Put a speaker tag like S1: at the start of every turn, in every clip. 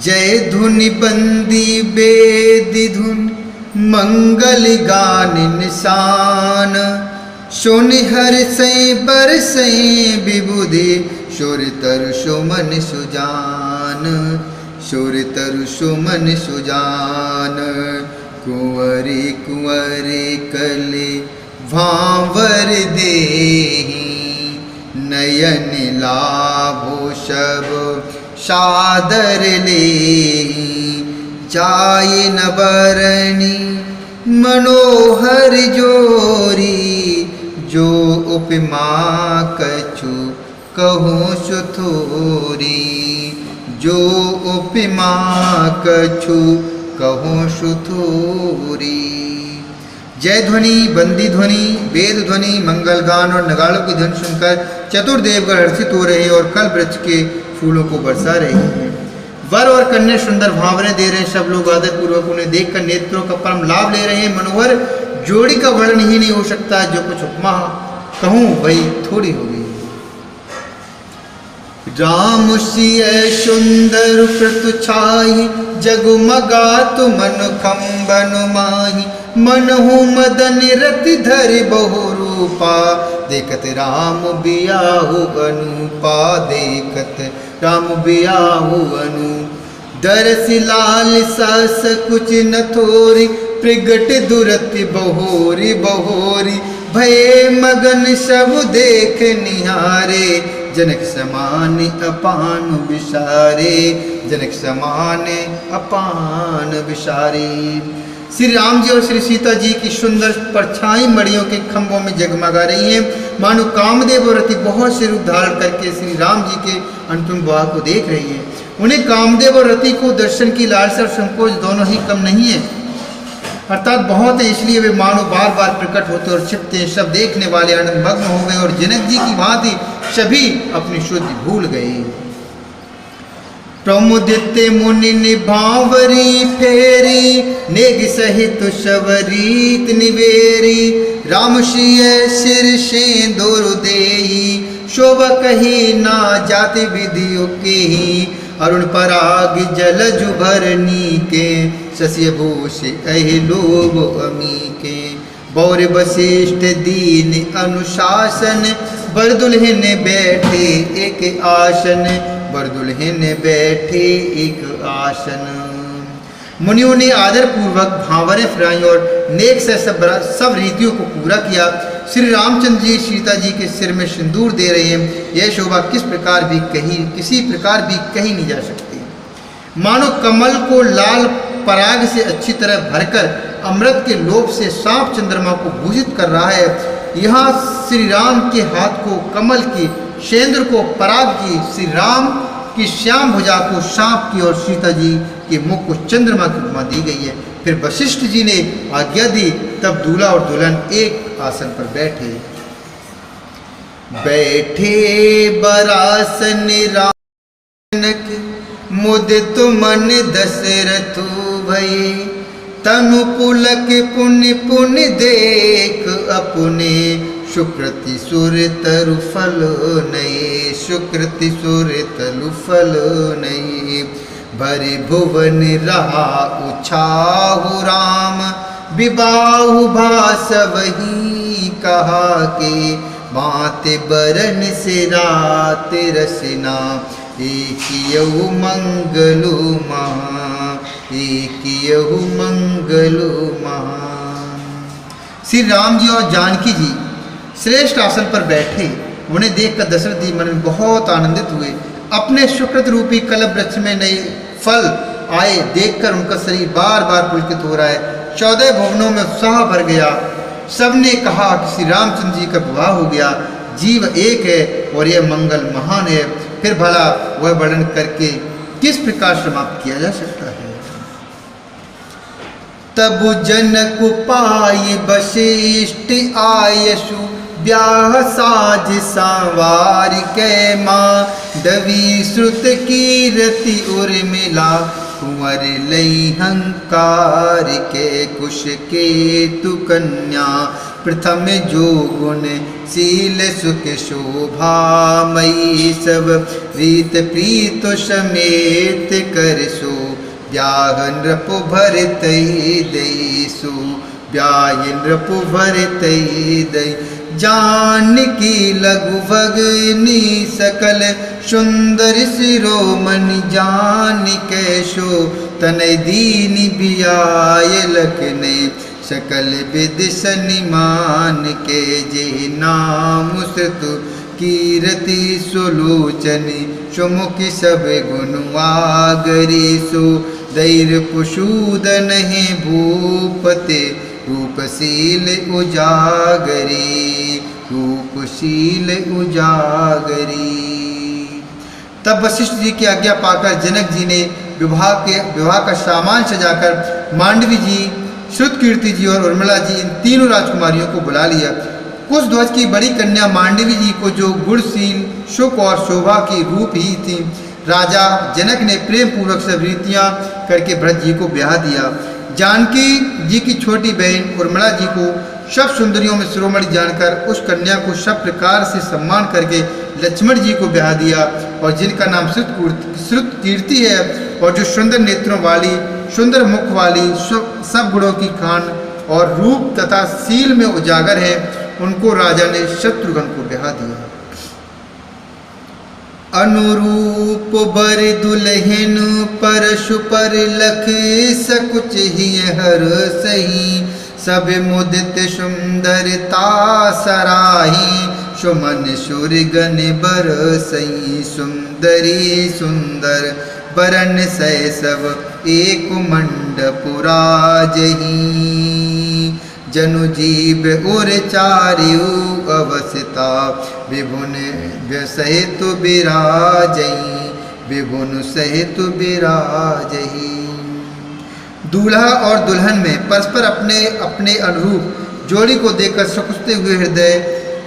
S1: जय धुनि बंदी बेदी धुन मंगल गान निशान। सुन हर सई बर सई विबुधि सुर तरु सुमन सुजान। सुर तरु सुमन सुजान। कुंवरी कुंवरी कले भांवर देहि नयन लाभो सब सादर लेहि। जाय न बरनी मनोहर जोरी जो उपमा कछु कहूँ सुथोरी। जो उपमा कछु कहूँ सुथोरी। जय ध्वनि बंदी ध्वनि वेद ध्वनि मंगल गान और नगाड़ों की ध्वनि सुनकर चतुर्देवगण हर्षित हो रहे हैं और कल वृक्ष के फूलों को बरसा रहे हैं। वर और कन्या सुंदर भावने दे रहे हैं। सब लोग आदर पूर्वक उन्हें देखकर नेत्रों का परम लाभ ले रहे हैं। मनोहर जोड़ी का वर्णन ही नहीं हो सकता। जो कुछ उपमा कहूँ वही थोड़ी होगी। राम सिय सुंदर कृत छाई जगमगात मन कंबन माही। मनहु मदन रति धरि बहु रूपा देखत राम बियाहु अनुपा। देखत राम बियाहु अनु दरस लाल सस कुछ न थोरी। प्रगट दुरति बहोरी बहोरी भये मगन सब देख निहारे। जनक समान अपान विसारे। जनक समान अपान विसारे। श्री राम जी और श्री सीता जी की सुंदर परछाई मड़ियों के खंभों में जगमगा रही हैं। मानो कामदेव और रति बहुत से रूप धारण करके श्री राम जी के अंतिम विवाह को देख रही है। उन्हें कामदेव और रति को दर्शन की लालसा और संकोच दोनों ही कम नहीं है, अर्थात बहुत है। इसलिए वे मानो बार बार प्रकट होते और छिपते हैं। सब देखने वाले आनंद मग्न हो गए और जनक जी की भांति सभी अपनी शुद्धि भूल गए। प्रमुदित मुनि निभावरी फेरी नेग सहित शबरीत निवेरी। राम सिय सिर सेंदूर देहि शोभा कही ना जाति विधियो केहि। अरुण पराग जलज भरनी के शशि भूष अहि लोभ अमी के। बौर वशिष्ठ दीन अनुशासन बर दुल्हन बैठे एक आसन। बर दुल्हन बैठे एक आसन। मुनियों ने आदर पूर्वक भांवरें फराई और नेक से सब रीतियों को पूरा किया। श्री रामचंद्र जी सीता जी के सिर में सिंदूर दे रहे हैं। यह शोभा किसी प्रकार भी कही नहीं जा सकती। मानो कमल को लाल पराग से अच्छी तरह भरकर अमृत के लोभ से सांप चंद्रमा को भूषित कर रहा है। यहाँ श्री राम के हाथ को कमल की, शेंद्र को पराग की, श्री राम की श्याम भुजा को सांप की और सीता जी के मुख को चंद्रमा की उपमा दी गई है। फिर वशिष्ठ जी ने आज्ञा दी, तब दूल्हा और दुल्हन एक आसन पर बैठे। बैठे बरासन रानक मुदित मन दशरथु भये। तनु पुलक पुण्य पुण्य देख अपने सुकृति सुर तरु फल नये। सुकृति सुर तरु फल नये। भरे भुवन रहा उछाहु राम विबाहु भास वही कहा के। बाते बरन से रात रसना एक यहु मंगलु महा। एक यहु मंगलु महा। श्री राम जी और जानकी जी श्रेष्ठ आसन पर बैठे। उन्हें देखकर दशरथ जी मन में बहुत आनंदित हुए। अपने सुकृत रूपी कलप वृक्ष में नए फल आए देखकर उनका शरीर बार बार पुलकित हो रहा है। 14 भुवनों में उत्साह भर गया। सबने कहा कि श्री रामचंद्र जी का विवाह हो गया। जीव एक है और यह मंगल महान है। फिर भला वह वर्णन करके किस प्रकार समाप्त किया जा सकता है। तब जनक पाय वशिष्ठ आयसु ब्याह साज संवार के। माँ दवी श्रुत कीरति उर्मिला कुंवर लई हंकार के। कुश के तु कन्या प्रथम जो गुण शील सुख शोभामयी, सब रीत प्रीत समेत कर सो ब्याह नृप भरतई दई सो ब्याह नृप भरतई दई। जानकी लघु भगनी सकल सुंदर शिरोमणि, जान कैशो तनय दीन बियाय लखने, सकल विद सनिमान के जे नाम श्रुतु कीरति सुलोचनी, सुमुखि सब गुणवागरी सो दैर पुषूदन है भूपते, रूपशील उजागरी रूपशील उजागरी। तब वशिष्ठ जी की आज्ञा पाकर जनक जी ने विवाह का सामान सजाकर मांडवी जी, श्रुतकीर्ति जी और उर्मिला जी इन तीनों राजकुमारियों को बुला लिया। कुशध्वज की बड़ी कन्या मांडवी जी को जो गुणशील सुख और शोभा की रूप ही थी, राजा जनक ने प्रेम पूर्वक सब रीतियाँ करके भरत जी को ब्याह दिया। जानकी जी की छोटी बहन उर्मिला जी को सब सुंदरियों में शिरोमणि जानकर उस कन्या को सब प्रकार से सम्मान करके लक्ष्मण जी को ब्याह दिया, और जिनका नाम श्रुतकीर्ति है और जो सुंदर नेत्रों वाली, सुंदर मुख वाली, सब गुणों की खान और रूप तथा शील में उजागर है, उनको राजा ने शत्रुघ्न को ब्याह दिया। अनुरूप बर दुल्हन परशु पर लख सकुच ही हर सही, सब मुदित सुंदरता सराही, सुमन सुरगन बर सही, सुंदरी सुंदर बरन सै सब एक मंडप राजही, जनु जीव उर चारियु अवस्थिता, विभुन सहित विराजही, विभुन सहित विराजही। दूल्हा और दुल्हन में परस्पर अपने अपने अनुरूप जोड़ी को देखकर सकुचते हुए हृदय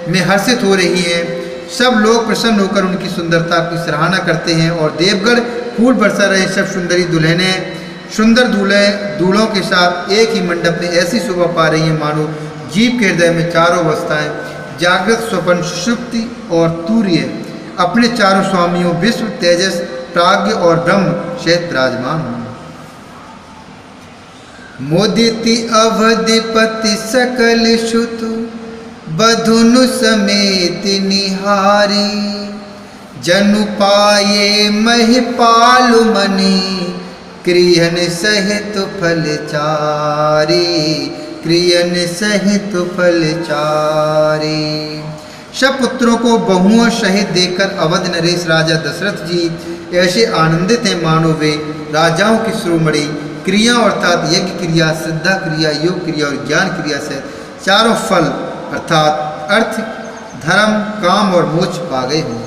S1: में हर्षित हो रही हैं। सब लोग प्रसन्न होकर उनकी सुंदरता की सराहना करते हैं, और देवगढ़ फूल बरसा रहे सब सुंदरी दुल्हनें सुंदर दूल्हों के साथ एक ही मंडप में ऐसी शोभा पा रही हैं मानो जीव के हृदय में चारों अवस्थाएं, जागृत, स्वप्न, सुषुप्ति और तूर्य, अपने चारों स्वामियों विश्व, तेजस, प्राज्ञ और ब्रह्म सहित विराजमान हों। मोदिति अवधिपति सकल सुत, बधुनु समेत निहारी, जनु पाये महिपाल मणि, क्रियन सहित फलचारी, क्रियन सहित फलचारी। सब पुत्रों को बहुओं सहित देखकर अवध नरेश राजा दशरथ जी ऐसे आनंदित हैं मानो वे राजाओं की शिरोमणि क्रिया अर्थात यज्ञ क्रिया, श्रद्धा क्रिया, योग क्रिया और ज्ञान क्रिया से चारों फल अर्थात अर्थ, धर्म, काम और मोक्ष पा गए हों।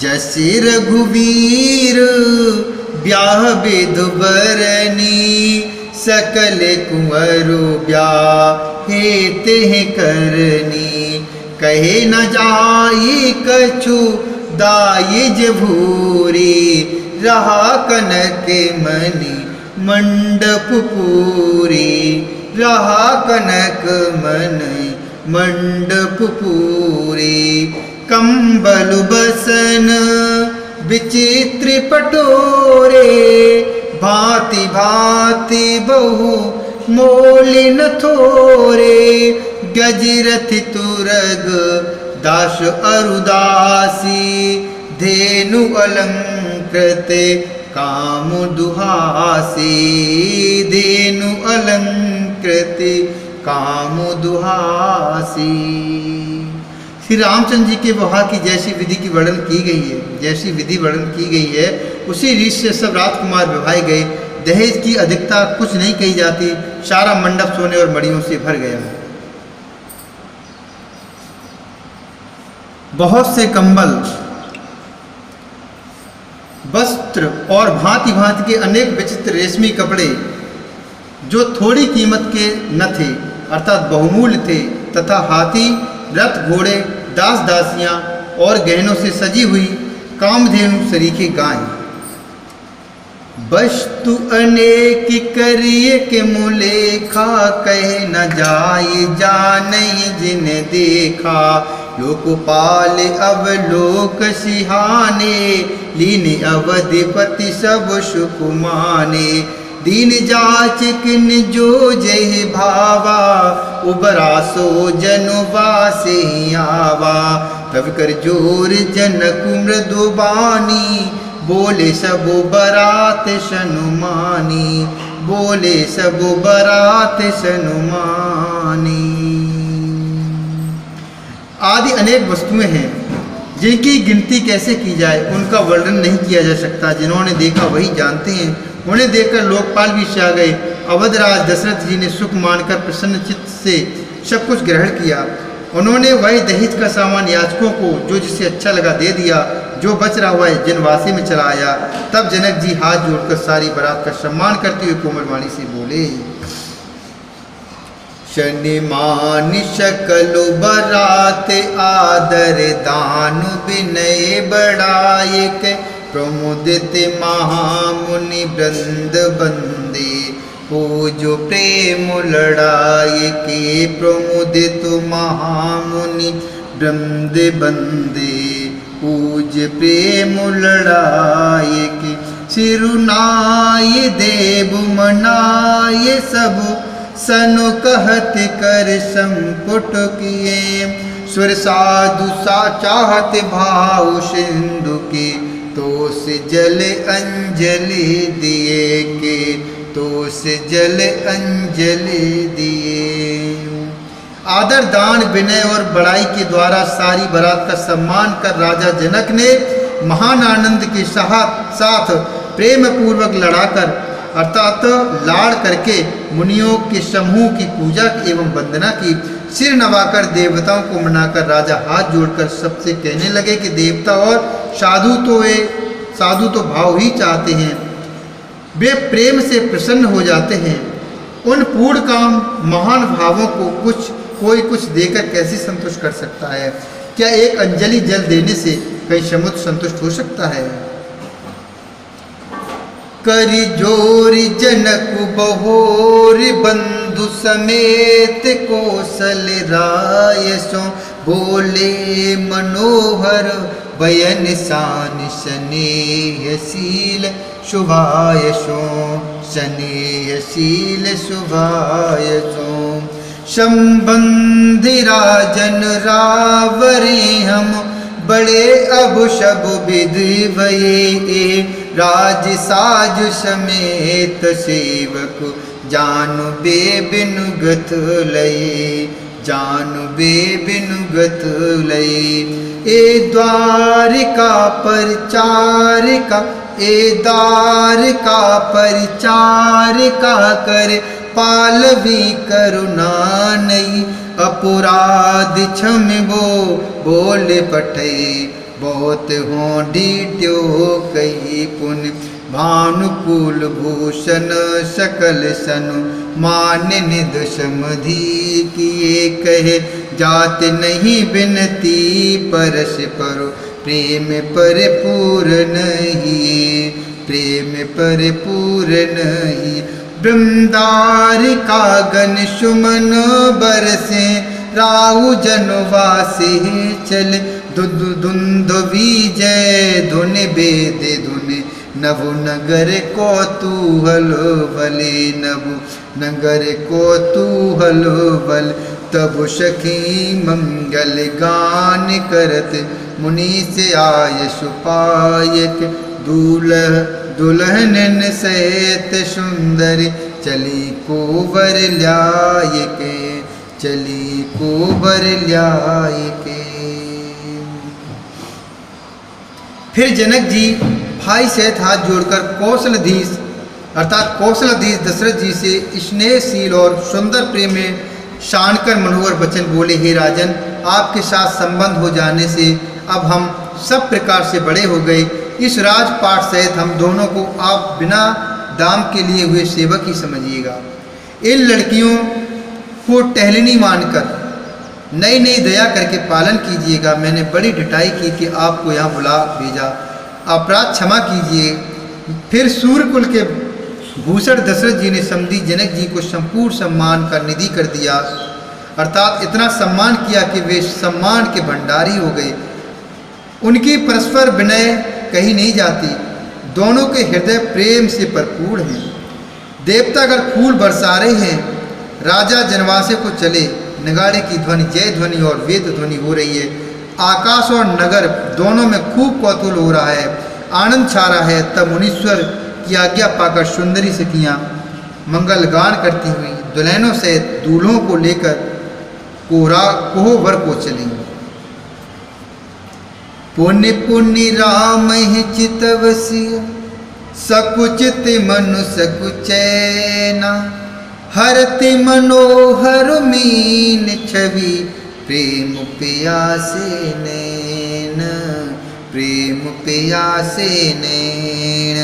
S1: जैसे रघुवीर ब्याह विधु बरनी, सकल कुंवरु ब्याहेत हैं करनी, कहे न जाई कछु दायिज भूरी, रहा कनक मणि मंडप पूरी, रहा कनक मणि मंडप पूरी। कंबल बसन विचित्र पटोरे, भांति भांति बहु मोलिन थोरे, गजरथ तुरग दास अरुदासी, धेनु अलंकृत काम दुहासी, धेनु अलंकृत काम दुहासी। श्री रामचंद्र जी के विवाह की जैसी विधि की वर्णन की गई है, जैसी विधि वर्णन की गई है उसी रीत से सब राजकुमार विवाहे गए। दहेज की अधिकता कुछ नहीं कही जाती, सारा मंडप सोने और मड़ियों से भर गया। बहुत से कंबल, वस्त्र और भांति भांति के अनेक विचित्र रेशमी कपड़े जो थोड़ी कीमत के न थे अर्थात बहुमूल्य थे, तथा हाथी, रथ, घोड़े, दास दासियां और गहनों से सजी हुई कामधेनु सरीखे गायें, वस्तु अनेक करिए के मुलेखा, कहे न जाय जाने जिन देखा। लोकपाल अवलोक सिहाने, लीन अवधिपति सब सुख माने। दीन जाचक जो जय भावा, उबरा सो जनुबा से आवा। तब कर जोर जनक मृदुबानी, बोले सब बरात सनुमानी। बोले सब बरात सनुमानी। आदि अनेक वस्तुएं हैं जिनकी गिनती कैसे की जाए, उनका वर्णन नहीं किया जा सकता। जिन्होंने देखा वही जानते हैं। उन्हें देखकर लोकपाल भी छा गए। अवधराज दशरथ जी ने सुख मानकर प्रसन्न चित्त से सब कुछ ग्रहण किया। उन्होंने वही दहेज का सामान याचकों को जो जिसे अच्छा लगा दे दिया। जो बच रहा हुआ जनवासी में चला आया। तब जनक जी हाथ जोड़कर सारी बारात का सम्मान करते हुए कोमल वाणी से बोले, शनिमान शकल बरात आदर दान विनय बढ़ायक। प्रमुदित महामुनि वृंद बंदे, पूजो प्रेम लड़ाए के। प्रमुदित महामुनि वृंद बंदे, पूज प्रेम लड़ाए के। सिरुनाय देव मनाय सब, सनु कहत कर संपुट किए। सुर साधु सा चाहत भाव सिंधु के, तो से जल अंजलि दिए के। तो से जल अंजलि दिए। आदर दान विनय और बड़ाई के द्वारा सारी बारात का सम्मान कर राजा जनक ने महान आनंद के साथ प्रेम पूर्वक लड़ाकर अर्थात लाड़ करके मुनियों के समूह की पूजा एवं वंदना की। सिर नवाकर देवताओं को मनाकर राजा हाथ जोड़कर सबसे कहने लगे कि देवता और साधु तो भाव ही चाहते हैं, वे प्रेम से प्रसन्न हो जाते हैं। उन पूर्ण काम महान भावों को कोई कुछ देकर कैसे संतुष्ट कर सकता है? क्या एक अंजलि जल देने से कहीं समुद्र संतुष्ट हो सकता है? करि जोरि जनक बहोर, बंधु समेत कौशल राय सो। बोले मनोहर बयन सान, स्नेहशील शुभायशो। स्नेहशील शुभायशो। संबंधि राजन रावरे हम, बड़े अब शब विधि भये। राज साज समेत सेवक, जानु बे बिनु गत लये। जानु बे बिनु गत लये। ए द्वारिका परिचारिका, ए द्वारिका परिचारिका कर। पालवी करुणा नहीं, अपराध क्षम वो बोले पठे। बहुत हो डीट्यो कही पुण्य, भानुकूल भूषण सकल सनु। मान निध समधि किए कहे, जात नहीं बिनती परस परो। प्रेम परिपूर नहीं, प्रेम परिपूर नहीं। बृंदारिका गण सुमन बरसे, राहु जनवासी चले। धुंधवी जय धुन बेद धुन, नभु नगर कौतूहल बले। नभु नगर कौतूहल बल। तब सखी मंगल गान करत, मुनि से आय सुपायक। दुल्हन सहित सुंदर, चली कोबर ल्याय के। चली कोबर ल्याय के। फिर जनक जी भाई सहित हाथ जोड़कर कौशलधीश अर्थात कौशलाधीश दशरथ जी से स्नेहशील और सुंदर प्रेम में शानकर मनोहर वचन बोले, हे राजन, आपके साथ संबंध हो जाने से अब हम सब प्रकार से बड़े हो गए। इस राजपाट सहित हम दोनों को आप बिना दाम के लिए हुए सेवक ही समझिएगा। इन लड़कियों को टहलनी मानकर नई नई दया करके पालन कीजिएगा। मैंने बड़ी ढिठाई की कि आपको यहाँ बुला भेजा। अपराध क्षमा कीजिए। फिर सूर्यकुल के भूषण दशरथ जी ने समधी जनक जी को संपूर्ण सम्मान का निधि कर दिया, अर्थात इतना सम्मान किया कि वे सम्मान के भंडारी हो गए। उनकी परस्पर विनय कही नहीं जाती, दोनों के हृदय प्रेम से भरपूर हैं। देवतागण फूल बरसा रहे हैं, राजा जनवासे को चले, नगाड़े की ध्वनि, जय ध्वनि और वेद ध्वनि हो रही है। आकाश और नगर दोनों में खूब कौतूहल हो रहा है, आनंद छा रहा है। तब मुनीश्वर की आज्ञा पाकर सुंदरी सखियाँ मंगल गान करती हुई दुल्हनों से दूल्हों को लेकर कोहबर को चली। पुण्य पुण्य राम चितवसिय, सकुचित मनु सकुचैना, हरति मनोहर मीन छवि, प्रेम प्यासे नैन, प्रेम प्यासे नैन।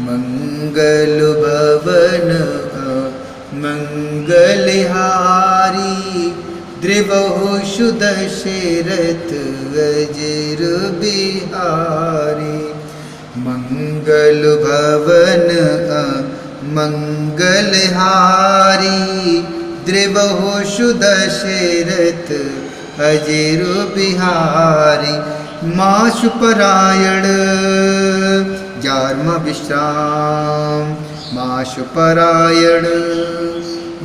S1: मंगल भवन मंगलहारी, द्रिवहु सुदशरथ अजर बिहारी। मंगल भवन मंगलहारी, द्रिवहु सुदशरथ अजर बिहारी। माशुपरायण ग्यारहवां विश्राम, माशुपरायण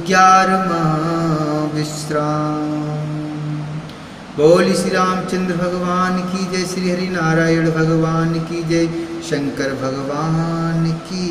S1: ग्यारहवां विश्राम। बोली श्री रामचंद्र भगवान की जय, श्री हरि नारायण भगवान की जय, शंकर भगवान की